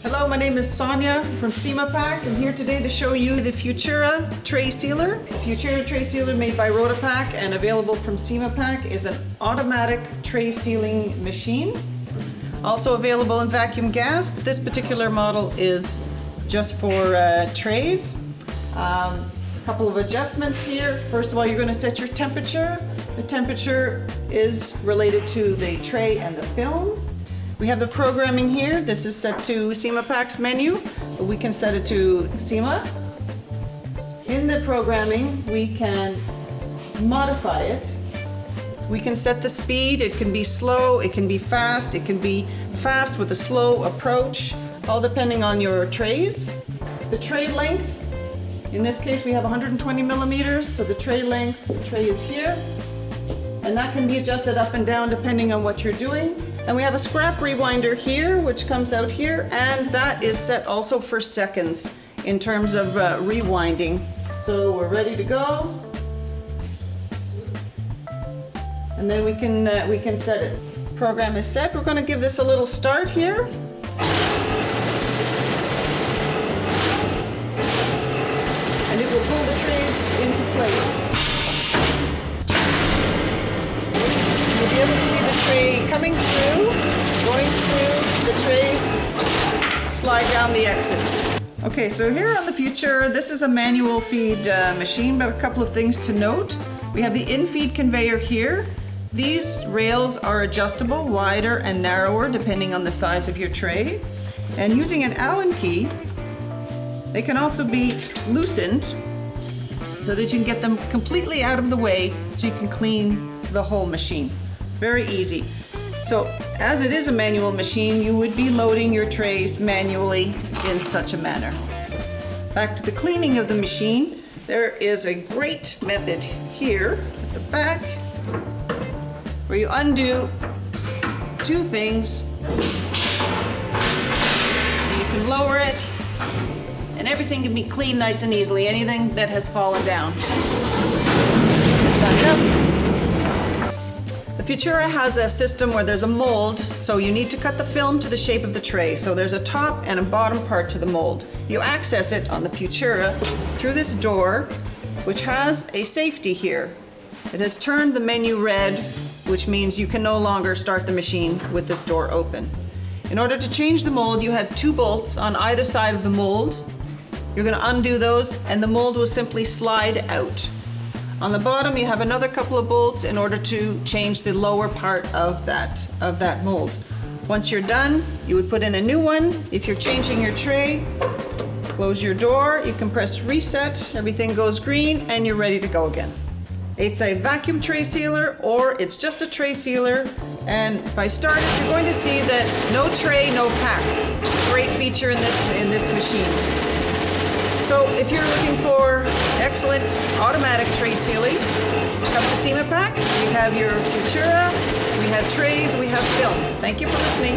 Hello, my name is Sonia from CiMa-Pak. I'm here today to show you the Futura tray sealer. The Futura tray sealer made by Roapack and available from CiMa-Pak is an automatic tray sealing machine. Also available in vacuum gas, but this particular model is just for trays. A couple of adjustments here. First of all, you're going to set your temperature. The temperature is related to the tray and the film. We have the programming here. This is set to CiMa-Pak's menu, but we can set it to CiMa. In the programming, we can modify it. We can set the speed. It can be slow, it can be fast, it can be fast with a slow approach, all depending on your trays. The tray length, in this case we have 120 millimeters, so the tray length, the tray is here, and that can be adjusted up and down depending on what you're doing. And we have a scrap rewinder here, which comes out here, and that is set also for seconds in terms of rewinding. So we're ready to go. And then we can set it. Program is set. We're going to give this a little start here. And it will pull the trays into place. You'll be able to see the tray coming through, going through the trays, slide down the exit. Okay, so here on the Futura, this is a manual feed machine, but a couple of things to note. We have the infeed conveyor here. These rails are adjustable, wider and narrower depending on the size of your tray. And using an Allen key, they can also be loosened so that you can get them completely out of the way so you can clean the whole machine. Very easy. So as it is a manual machine, you would be loading your trays manually in such a manner. Back to the cleaning of the machine, there is a great method here at the back where you undo two things. You can lower it and everything can be cleaned nice and easily, anything that has fallen down. Back up. The Futura has a system where there's a mold, so you need to cut the film to the shape of the tray. So there's a top and a bottom part to the mold. You access it on the Futura through this door, which has a safety here. It has turned the menu red, which means you can no longer start the machine with this door open. In order to change the mold, you have two bolts on either side of the mold. You're going to undo those and the mold will simply slide out. On the bottom, you have another couple of bolts in order to change the lower part of that mold. Once you're done, you would put in a new one. If you're changing your tray, close your door, you can press reset, everything goes green, and you're ready to go again. It's a vacuum tray sealer, or it's just a tray sealer. And if I start it, you're going to see that no tray, no pack. Great feature in this machine. So if you're looking for excellent automatic tray sealing, come to CiMa-Pak. We have your Futura, we have trays, we have film. Thank you for listening.